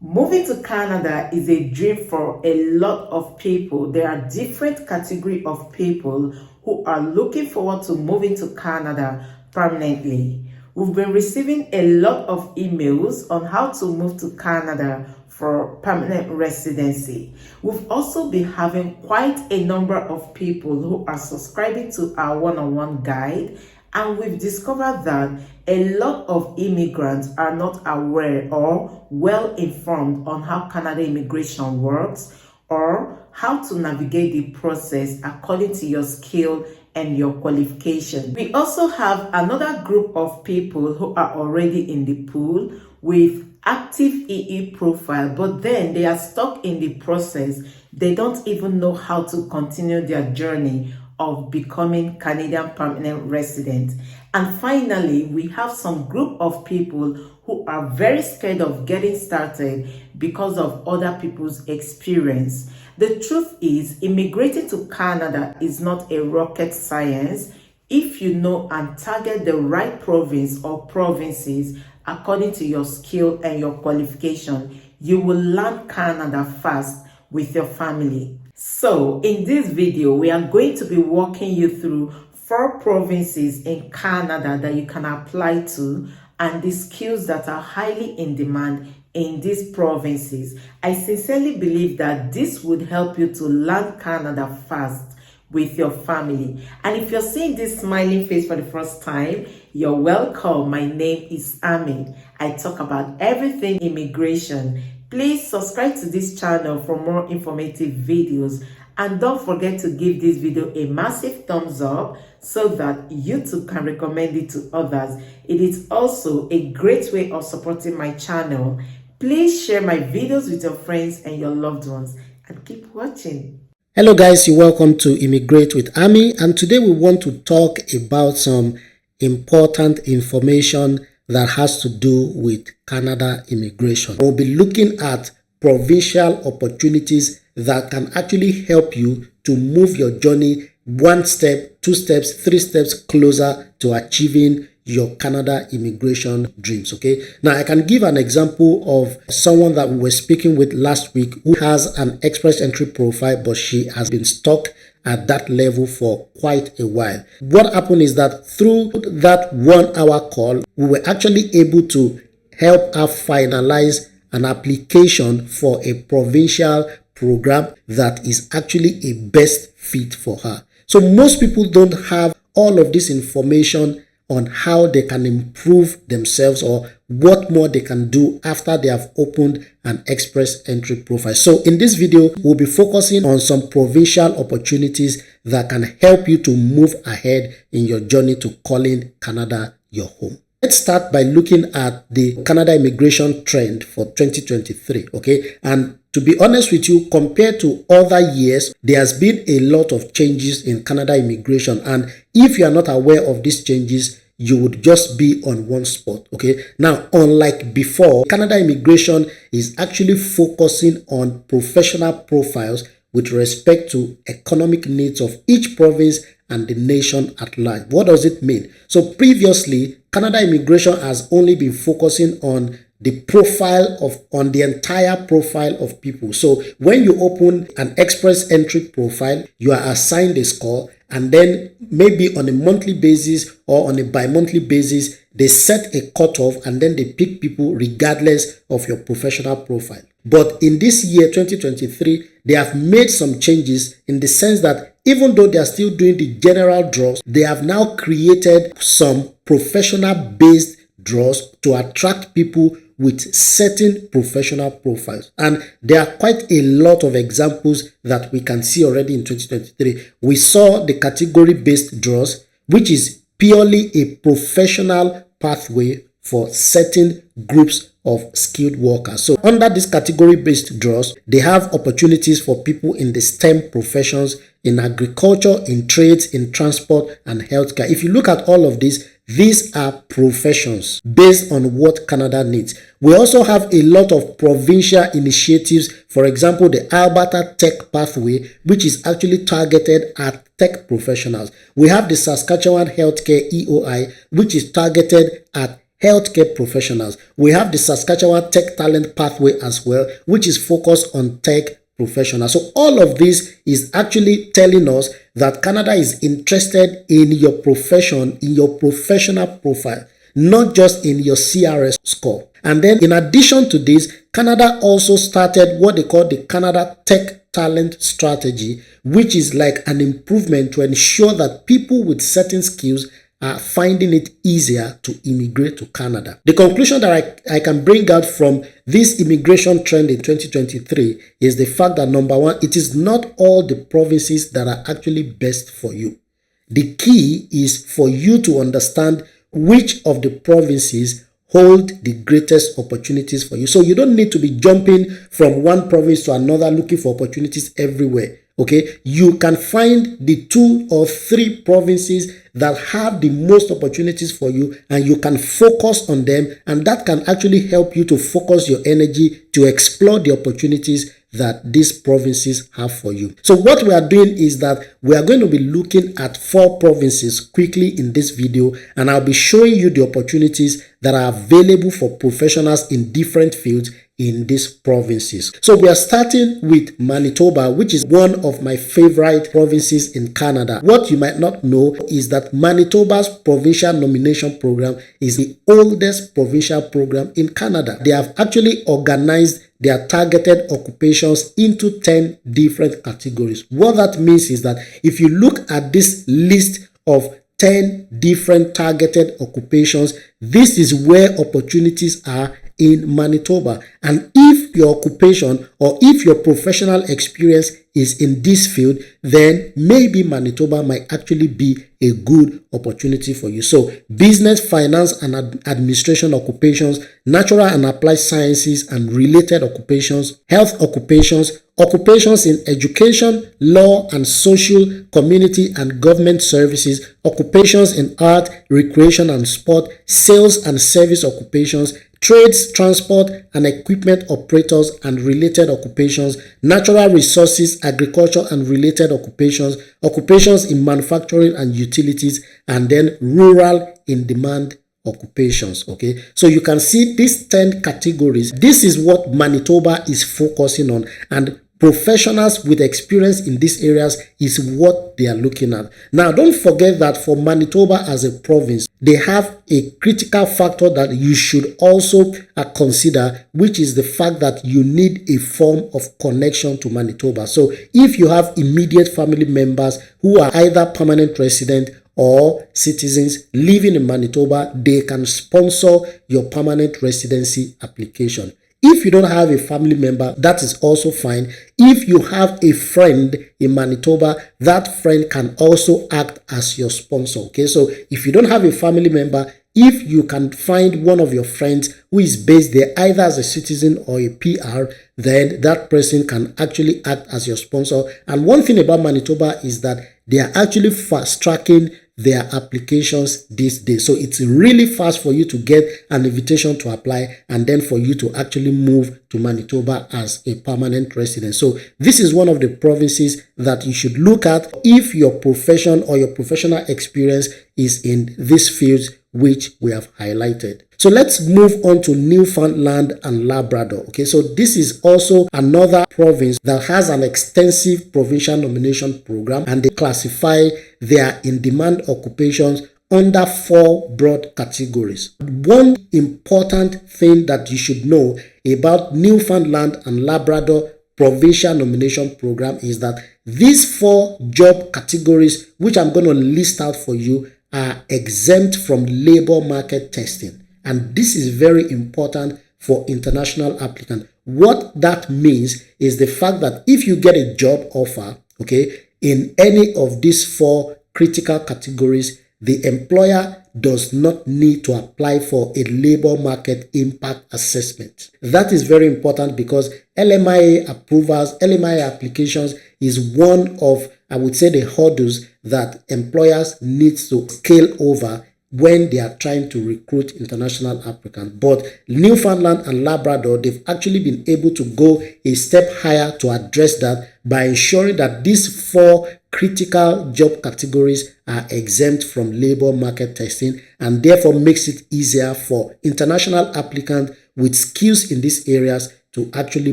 Moving to Canada is a dream for a lot of people. There are different categories of people who are looking forward to moving to Canada permanently. We've been receiving a lot of emails on how to move to Canada for permanent residency. We've also been having quite a number of people who are subscribing to our one-on-one guide, and we've discovered that a lot of immigrants are not aware or well informed on how Canada immigration works or how to navigate the process according to your skill and your qualification. We also have another group of people who are already in the pool with active EE profile, but then they are stuck in the process. They don't even know how to continue their journey of becoming Canadian permanent resident. And finally, we have some group of people who are very scared of getting started because of other people's experience. The truth is, immigrating to Canada is not a rocket science. If you know and target the right province or provinces according to your skill and your qualification, you will land Canada fast with your family. So in this video, we are going to be walking you through 4 provinces in Canada that you can apply to and the skills that are highly in demand in these provinces. I sincerely believe that this would help you to land Canada fast with your family. And if you're seeing this smiling face for the first time, you're welcome. My name is Ammy. I talk about everything immigration. Please subscribe to this channel for more informative videos, and don't forget to give this video a massive thumbs up so that YouTube can recommend it to others. It is also a great way of supporting my channel. Please share my videos with your friends and your loved ones, and keep watching. Hello guys, you're welcome to Immigrate with Ammy, and today we want to talk about some important information that has to do with Canada immigration. We'll be looking at provincial opportunities that can actually help you to move your journey 1 step, 2 steps, 3 steps closer to achieving your Canada immigration dreams. Okay, now I can give an example of someone that we were speaking with last week who has an express entry profile, but she has been stuck at that level for quite a while. What happened is that through that 1-hour call, we were actually able to help her finalize an application for a provincial program that is actually a best fit for her. So most people don't have all of this information on how they can improve themselves or what more they can do after they have opened an express entry profile. So in this video, we'll be focusing on some provincial opportunities that can help you to move ahead in your journey to calling Canada your home. Let's start by looking at the Canada immigration trend for 2023, okay? And to be honest with you, compared to other years, there has been a lot of changes in Canada immigration. And if you are not aware of these changes, you would just be on one spot, okay? Now, unlike before, Canada immigration is actually focusing on professional profiles with respect to economic needs of each province and the nation at large. What does it mean? So previously, Canada immigration has only been focusing on the profile on the entire profile of people. So when you open an express entry profile, you are assigned a score, and then maybe on a monthly basis or on a bi-monthly basis, they set a cutoff and then they pick people regardless of your professional profile. But in this year, 2023, they have made some changes in the sense that even though they are still doing the general draws, they have now created some professional-based draws to attract people with certain professional profiles. And there are quite a lot of examples that we can see already in 2023. We saw the category-based draws, which is purely a professional pathway for certain groups of skilled workers. So under this category-based draws, they have opportunities for people in the STEM professions, in agriculture, in trades, in transport, and healthcare. If you look at all of this, these are professions based on what Canada needs. We also have a lot of provincial initiatives. For example, the Alberta Tech Pathway, which is actually targeted at tech professionals. We have the Saskatchewan Healthcare EOI, which is targeted at healthcare professionals. We have the Saskatchewan Tech Talent Pathway as well, which is focused on tech professionals. So all of this is actually telling us that Canada is interested in your profession, in your professional profile, not just in your CRS score. And then in addition to this, Canada also started what they call the Canada Tech Talent Strategy, which is like an improvement to ensure that people with certain skills are finding it easier to immigrate to Canada. The conclusion that I can bring out from this immigration trend in 2023 is the fact that, number one, it is not all the provinces that are actually best for you. The key is for you to understand which of the provinces hold the greatest opportunities for you. So you don't need to be jumping from one province to another looking for opportunities everywhere. Okay, you can find the 2 or 3 provinces that have the most opportunities for you, and you can focus on them, and that can actually help you to focus your energy to explore the opportunities that these provinces have for you. So what we are doing is that we are going to be looking at 4 provinces quickly in this video, and I'll be showing you the opportunities that are available for professionals in different fields in these provinces. So we are starting with Manitoba, which is one of my favorite provinces in Canada. What you might not know is that Manitoba's provincial nomination program is the oldest provincial program in Canada. They have actually organized their targeted occupations into 10 different categories. What that means is that if you look at this list of 10 different targeted occupations, this is where opportunities are in Manitoba. And if your occupation or if your professional experience is in this field, then maybe Manitoba might actually be a good opportunity for you. So business, finance, and administration occupations, natural and applied sciences and related occupations, health occupations, occupations in education, law and social, community and government services, occupations in art, recreation and sport, sales and service occupations, trades, transport and equipment operators and related occupations, natural resources, agriculture and related occupations, occupations in manufacturing and utilities, and then rural in-demand occupations. Okay, so you can see these 10 categories. This is what Manitoba is focusing on, and professionals with experience in these areas is what they are looking at. Now, don't forget that for Manitoba as a province, they have a critical factor that you should also consider, which is the fact that you need a form of connection to Manitoba. So if you have immediate family members who are either permanent resident or citizens living in Manitoba, they can sponsor your permanent residency application. If you don't have a family member, that is also fine. If you have a friend in Manitoba, that friend can also act as your sponsor. Okay, so if you don't have a family member, if you can find one of your friends who is based there either as a citizen or a PR, then that person can actually act as your sponsor. And one thing about Manitoba is that they are actually fast tracking their applications these days. So it's really fast for you to get an invitation to apply and then for you to actually move to Manitoba as a permanent resident. So this is one of the provinces that you should look at if your profession or your professional experience is in these fields which we have highlighted. So let's move on to Newfoundland and Labrador. Okay, so this is also another province that has an extensive provincial nomination program, and they classify their in-demand occupations under 4 broad categories. One important thing that you should know about Newfoundland and Labrador provincial nomination program is that these 4 job categories, which I'm going to list out for you, are exempt from labor market testing. And this is very important for international applicants. What that means is the fact that if you get a job offer, okay, in any of these 4 critical categories, the employer does not need to apply for a labor market impact assessment. That is very important because LMIA approvals, LMIA applications is one of, I would say, the hurdles that employers need to scale over when they are trying to recruit international applicants. But Newfoundland and Labrador, they've actually been able to go a step higher to address that by ensuring that these 4 critical job categories are exempt from labor market testing, and therefore makes it easier for international applicants with skills in these areas to actually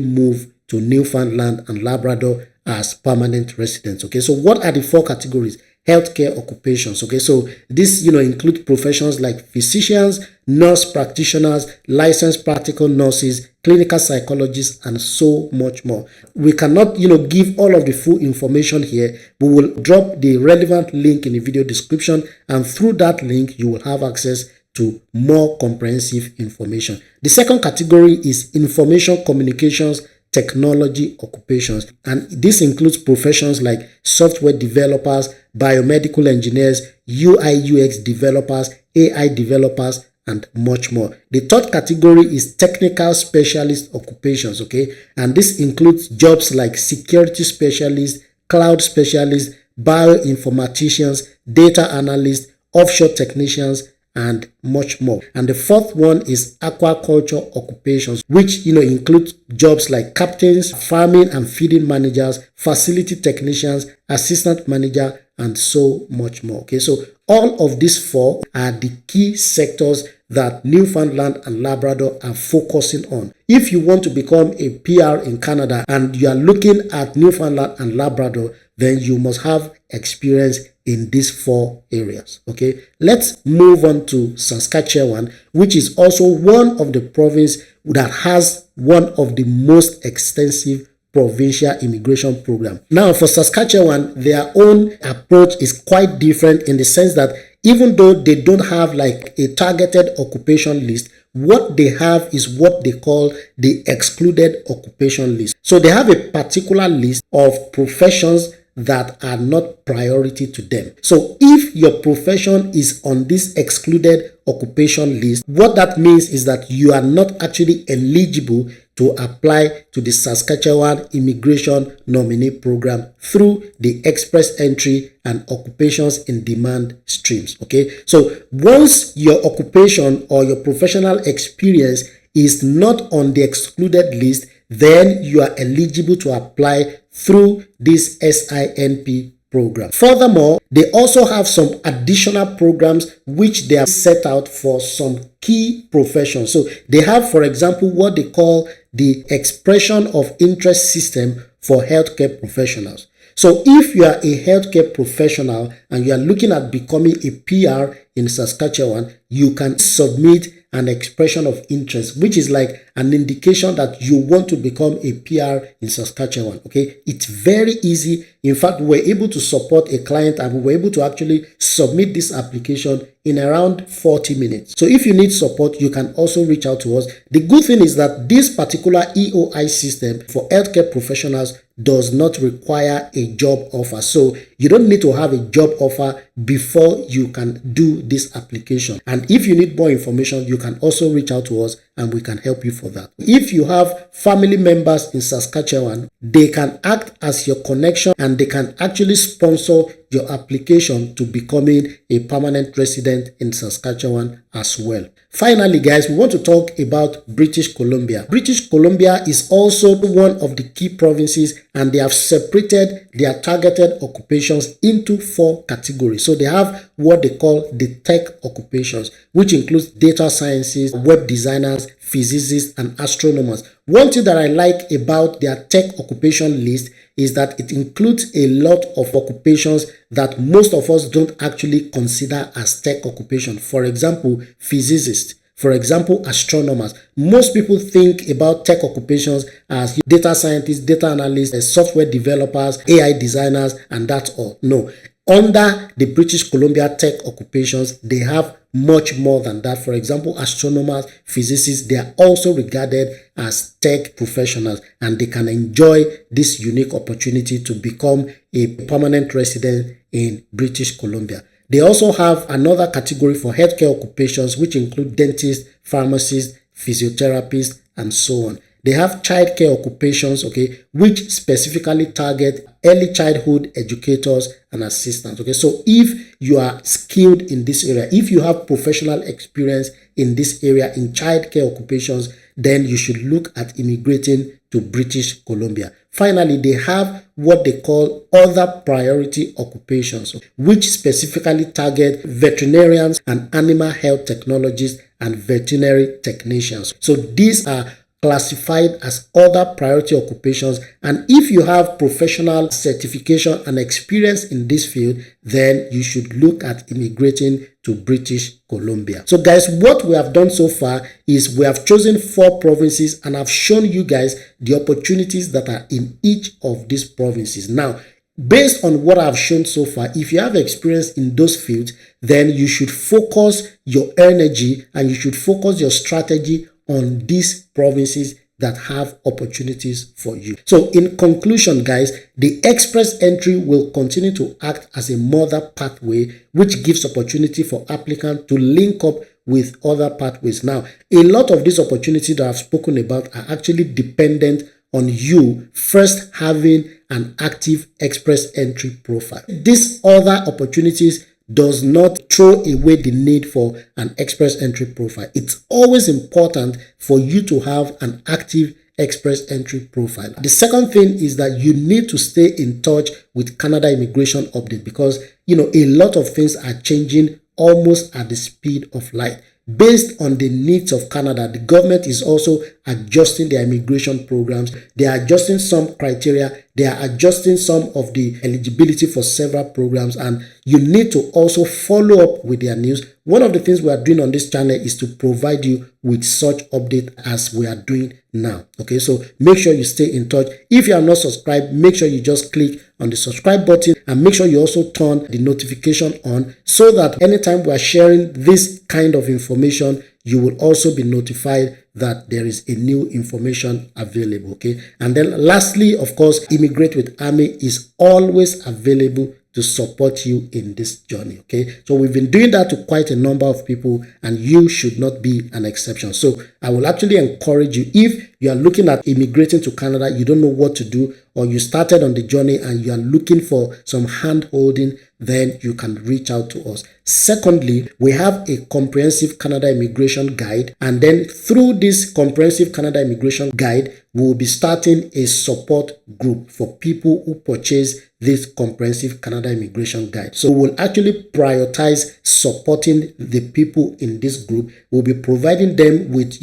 move to Newfoundland and Labrador as permanent residents. Okay, so what are the 4 categories? Healthcare occupations. Okay, so this include professions like physicians, nurse practitioners, licensed practical nurses, clinical psychologists, and so much more. We cannot give all of the full information here. We will drop the relevant link in the video description, and through that link you will have access to more comprehensive information. The second category is information communications technology occupations, and this includes professions like software developers, biomedical engineers, UI UX developers, AI developers, and much more. The third category is technical specialist occupations, okay, and this includes jobs like security specialists, cloud specialists, bioinformaticians, data analysts, offshore technicians, and much more. And the fourth one is aquaculture occupations, which include jobs like captains, farming and feeding managers, facility technicians, assistant manager, and so much more. Okay, so all of these 4 are the key sectors that Newfoundland and Labrador are focusing on. If you want to become a PR in Canada and you are looking at Newfoundland and Labrador, then you must have experience in these 4 areas. Okay, let's move on to Saskatchewan, which is also one of the provinces that has one of the most extensive provincial immigration program. Now, for Saskatchewan, their own approach is quite different in the sense that even though they don't have like a targeted occupation list, what they have is what they call the excluded occupation list. So they have a particular list of professions that are not priority to them. So if your profession is on this excluded occupation list, what that means is that you are not actually eligible to apply to the Saskatchewan Immigration Nominee Program through the Express Entry and Occupations in Demand streams. Okay, so once your occupation or your professional experience is not on the excluded list, then you are eligible to apply through this SINP program. Furthermore, they also have some additional programs which they have set out for some key professions. So they have, for example, what they call the expression of interest system for healthcare professionals. So if you are a healthcare professional and you are looking at becoming a PR in Saskatchewan, you can submit an expression of interest, which is like an indication that you want to become a PR in Saskatchewan. Okay, it's very easy. In fact, we were able to support a client and we were able to actually submit this application in around 40 minutes. So if you need support, you can also reach out to us. The good thing is that this particular EOI system for healthcare professionals does not require a job offer. So you don't need to have a job offer before you can do this application. And if you need more information, you can also reach out to us and we can help you for that. If you have family members in Saskatchewan, they can act as your connection and they can actually sponsor your application to becoming a permanent resident in Saskatchewan as well. Finally, guys, we want to talk about British Columbia. British Columbia is also one of the key provinces and they have separated their targeted occupations into 4 categories. So they have what they call the tech occupations, which includes data sciences, web designers, physicists, and astronomers. One thing that I like about their tech occupation list is that it includes a lot of occupations that most of us don't actually consider as tech occupation. For example, physicists. For example, astronomers. Most people think about tech occupations as data scientists, data analysts, software developers, AI designers, and that's all. No. Under the British Columbia tech occupations, they have much more than that. For example, astronomers, physicists, they are also regarded as tech professionals and they can enjoy this unique opportunity to become a permanent resident in British Columbia. They also have another category for healthcare occupations, which include dentists, pharmacists, physiotherapists, and so on. They have childcare occupations, okay, which specifically target early childhood educators and assistants, okay. So if you are skilled in this area, if you have professional experience in this area in childcare occupations, then you should look at immigrating to British Columbia. Finally, they have what they call other priority occupations, which specifically target veterinarians and animal health technologists and veterinary technicians. So these are classified as other priority occupations, and if you have professional certification and experience in this field, then you should look at immigrating to British Columbia. So guys, what we have done so far is we have chosen 4 provinces and I've shown you guys the opportunities that are in each of these provinces. Now, based on what I've shown so far, if you have experience in those fields, then you should focus your energy and you should focus your strategy on these provinces that have opportunities for you. So in conclusion, guys, the express entry will continue to act as a mother pathway, which gives opportunity for applicants to link up with other pathways. Now, a lot of these opportunities that I've spoken about are actually dependent on you first having an active express entry profile. These other opportunities does not throw away the need for an express entry profile. It's always important for you to have an active express entry profile. The second thing is that you need to stay in touch with Canada immigration update, because a lot of things are changing almost at the speed of light. Based on the needs of Canada, the government is also adjusting their immigration programs. They are adjusting some criteria. They are adjusting some of the eligibility for several programs, and you need to also follow up with their news. One of the things we are doing on this channel is to provide you with such update as we are doing now. Okay, so make sure you stay in touch. If you are not subscribed, make sure you just click on the subscribe button and make sure you also turn the notification on, so that anytime we are sharing this kind of information, you will also be notified that there is a new information available. Okay, and then lastly, of course, Immigrate with Ammy is always available to support you in this journey. Okay, so we've been doing that to quite a number of people, and you should not be an exception. So I will actually encourage you, if you are looking at immigrating to Canada, you don't know what to do, or you started on the journey and you are looking for some hand holding, then you can reach out to us. Secondly, we have a comprehensive Canada immigration guide, and then through this comprehensive Canada immigration guide, we will be starting a support group for people who purchase this comprehensive Canada immigration guide. So we'll actually prioritize supporting the people in this group. We'll be providing them with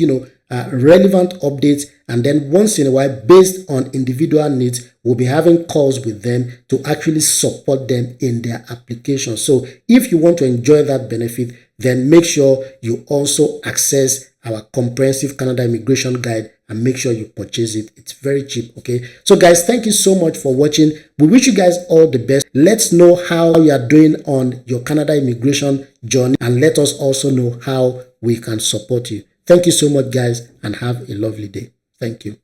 relevant updates, and then once in a while, based on individual needs, we'll be having calls with them to actually support them in their application. So if you want to enjoy that benefit, then make sure you also access our comprehensive Canada immigration guide and make sure you purchase it. It's very cheap. Okay, so guys, thank you so much for watching. We wish you guys all the best. Let's know how you are doing on your Canada immigration journey, and let us also know how we can support you. Thank you so much, guys, and have a lovely day. Thank you.